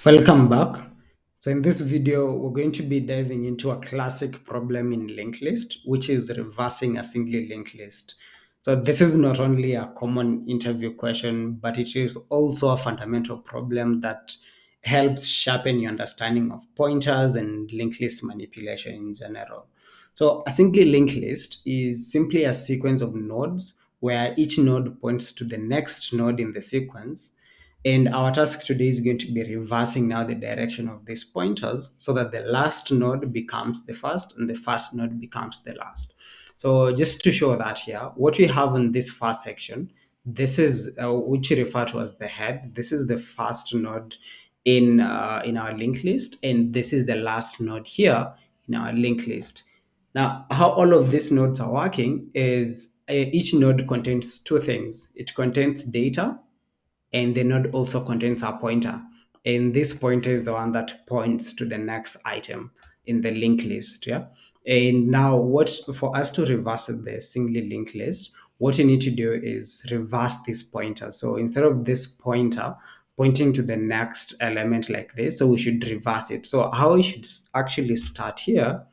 Welcome back. So in this video, we're going to be diving into a classic problem in linked list, which is reversing a single linked list. So this is not only a common interview question, but it is also a fundamental problem that helps sharpen your understanding of pointers and linked list manipulation in general. So a single linked list is simply a sequence of nodes where each node points to the next node in the sequence, and our task today is going to be reversing now the direction of these pointers so that the last node becomes the first and the first node becomes the last. So just to show that here, what we have in this first section, this is which we refer to as the head. This is the first node in our linked list, and this is the last node here in our linked list. Now, how all of these nodes are working is each node contains two things. It contains data, and the node also contains a pointer. And this pointer is the one that points to the next item in the linked list. Yeah. And now, what for us to reverse the single linked list, what you need to do is reverse this pointer. So instead of this pointer pointing to the next element like this, so we should reverse it. So how we should actually start here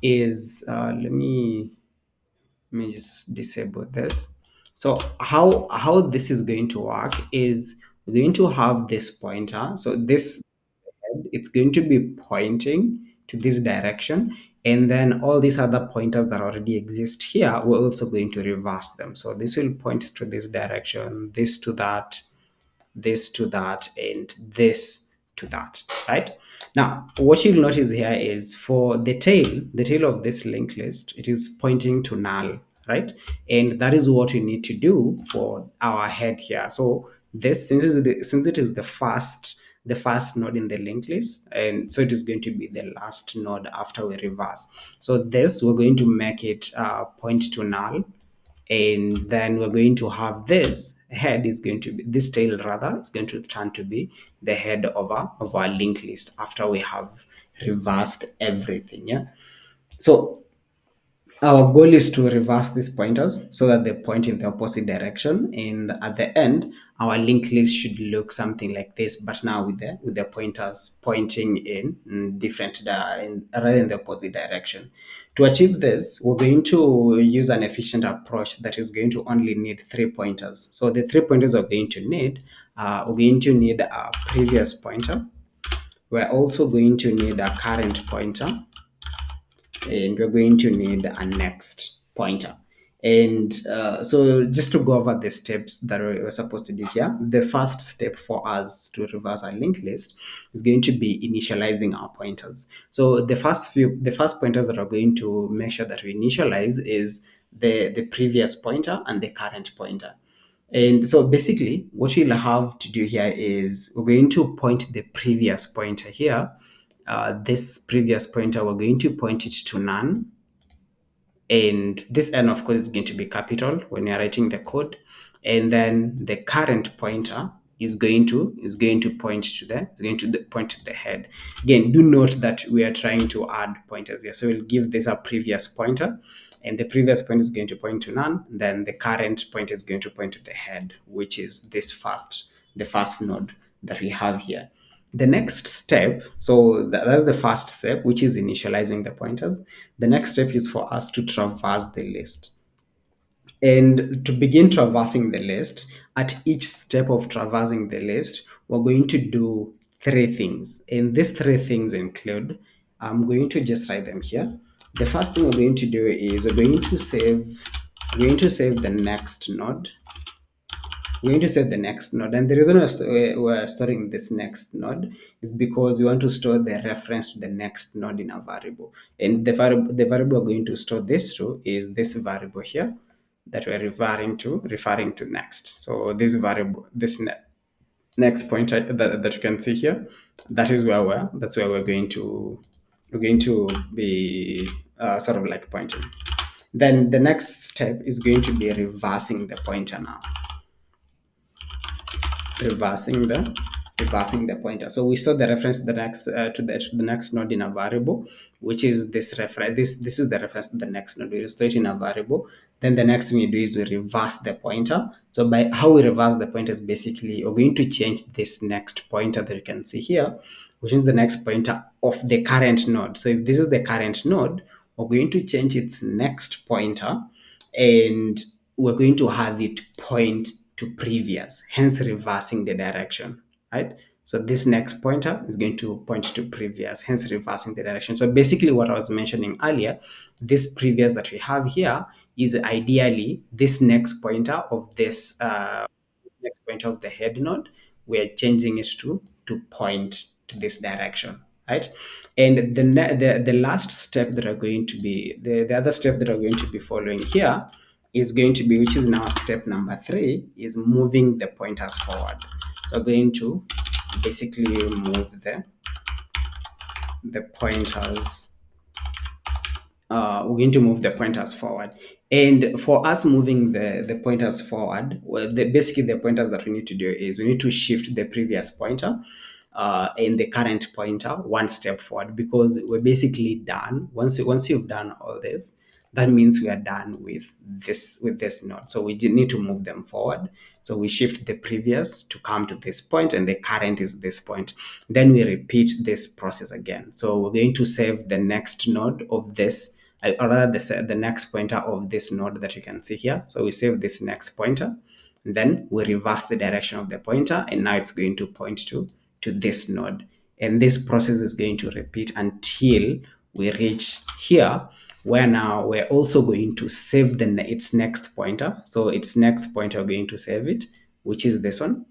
is let me just disable this. So how this is going to work is we're going to have this pointer. So this, it's going to be pointing to this direction, and then all these other pointers that already exist here, we're also going to reverse them. So this will point to this direction, this to that, this to that, and this to that, right? Now, what you'll notice here is for the tail of this linked list, it is pointing to null, right? And that is what we need to do for our head here. So this, since it is the first node in the linked list, and so it is going to be the last node after we reverse. So this, we're going to make it point to null, and then we're going to have this head is going to be this tail, rather is going to turn to be the head of our linked list after we have reversed everything. Yeah. So our goal is to reverse these pointers so that they point in the opposite direction, and at the end our linked list should look something like this, but now with the pointers pointing in different rather in the opposite direction. To achieve this, we're going to use an efficient approach that is going to only need three pointers. So the three pointers we're going to need a previous pointer. We're also going to need a current pointer, and we're going to need a next pointer. And so just to go over the steps that we're supposed to do here, the first step for us to reverse our linked list is going to be initializing our pointers. So the first pointers that are going to make sure that we initialize is the previous pointer and the current pointer. And so basically, what we'll have to do here is we're going to point the previous pointer here. This previous pointer, we're going to point it to none. And this n, of course, is going to be capital when you're writing the code. And then the current pointer is going to point to point to the head. Again, do note that we are trying to add pointers here. So we'll give this a previous pointer, and the previous point is going to point to none. Then the current point is going to point to the head, which is the first node that we have here. The next step, so that's the first step, which is initializing the pointers. The next step is for us to traverse the list. And to begin traversing the list, at each step of traversing the list, we're going to do three things. And these three things include, I'm going to just write them here. The first thing we're going to do is we're going to save the next node. We're going to set the next node, and the reason we're storing this next node is because we want to store the reference to the next node in a variable, and the variable we're going to store this to is this variable here that we're referring to next. So this variable, next pointer that you can see here, that's where we're going to be sort of like pointing. Then the next step is going to be reversing the pointer now. Reversing the pointer. So we store the reference to the next to the next node in a variable, which is this reference. This is the reference to the next node. We store it in a variable. Then the next thing we do is we reverse the pointer. So by how we reverse the pointer is basically we're going to change this next pointer that you can see here, which is the next pointer of the current node. So if this is the current node, we're going to change its next pointer, and we're going to have it point to previous, hence reversing the direction, right? So this next pointer is going to point to previous, hence reversing the direction. So basically what I was mentioning earlier, this previous that we have here is ideally this next pointer of this next pointer of the head node. We're changing it to point to this direction, right? And the last step that are going to be the other step that are going to be following here is going to be, which is now step number 3, is moving the pointers forward. So going to basically move the pointers, we're going to move the pointers forward. And for us moving the pointers forward, well, basically the pointers that we need to do is we need to shift the previous pointer and the current pointer one step forward, because we're basically done. Once you've done all this, that means we are done with this node. So we need to move them forward. So we shift the previous to come to this point, and the current is this point. Then we repeat this process again. So we're going to save the next node of this, or rather the next pointer of this node that you can see here. So we save this next pointer, and then we reverse the direction of the pointer, and now it's going to point to this node. And this process is going to repeat until we reach here, where now we're also going to save its next pointer. So its next pointer, we're going to save it, which is this one.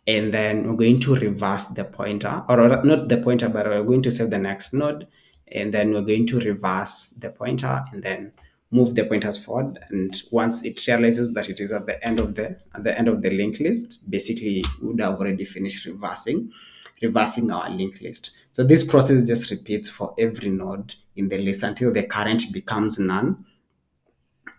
And then we're going to reverse the pointer, or not the pointer, but we're going to save the next node. And then we're going to reverse the pointer and then move the pointers forward. And once it realizes that it is at the end of the linked list, basically we would have already finished reversing our linked list. So this process just repeats for every node in the list until the current becomes none,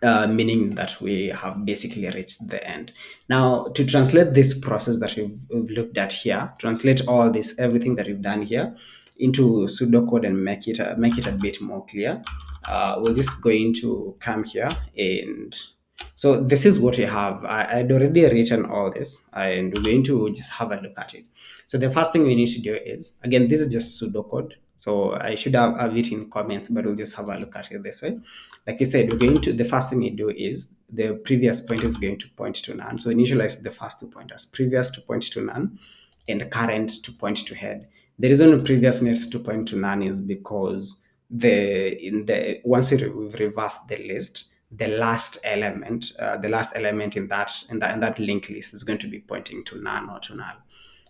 meaning that we have basically reached the end. Now, to translate this process that we've looked at here, translate all this, everything that we've done here into pseudocode and make it a bit more clear, we're just going to come here. And so this is what we have. I'd already written all this, and we're going to just have a look at it. So the first thing we need to do is, again, this is just pseudocode. So I should have it in comments, but we'll just have a look at it this way. Like you said, the first thing we do is the previous pointer is going to point to none. So initialize the first 2 pointers, previous to point to none and current to point to head. The reason previous needs to point to none is because once we've reversed the list, the last element in that linked list is going to be pointing to none or to null.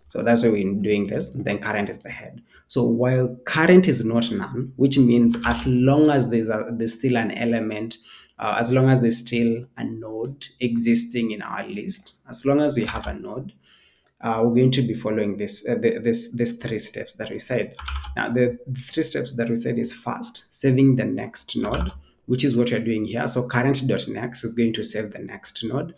So that's why we're doing this. Then current is the head. So while current is not none, which means as long as there's still an element, as long as there's still a node existing in our list, as long as we have a node, we're going to be following this 3 steps that we said. Now, the 3 steps that we said is first, saving the next node, which is what you're doing here. So current.next is going to save the next node.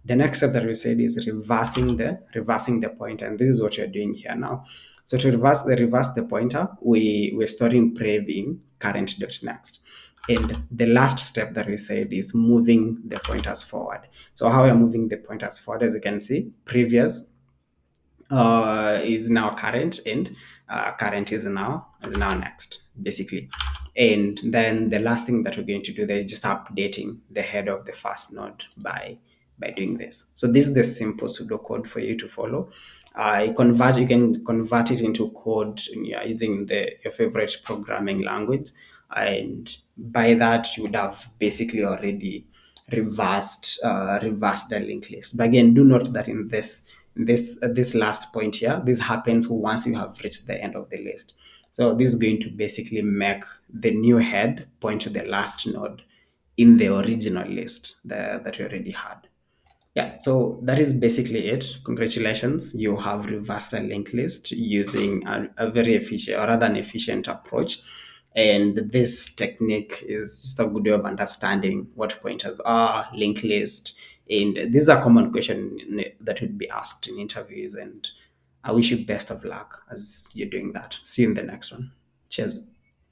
The next step that we said is reversing the pointer, and this is what you're doing here now. So to reverse the pointer, we're storing prev in current.next. And the last step that we said is moving the pointers forward. So how we're moving the pointers forward, as you can see, previous is now current, and current is now next, basically. And then the last thing that we're going to do there is just updating the head of the first node by doing this. So this is the simple pseudocode for you to follow. You can convert it into code using your favorite programming language, and by that you would have basically already reversed the linked list. But again, do note that in this last point here, this happens once you have reached the end of the list. So this is going to basically make the new head point to the last node in the original list that you already had. Yeah, so that is basically it. Congratulations, you have reversed a linked list using a very efficient, or rather an efficient approach. And this technique is just a good way of understanding what pointers are, linked list, and this is a common question that would be asked in interviews. And I wish you best of luck as you're doing that. See you in the next one. Cheers.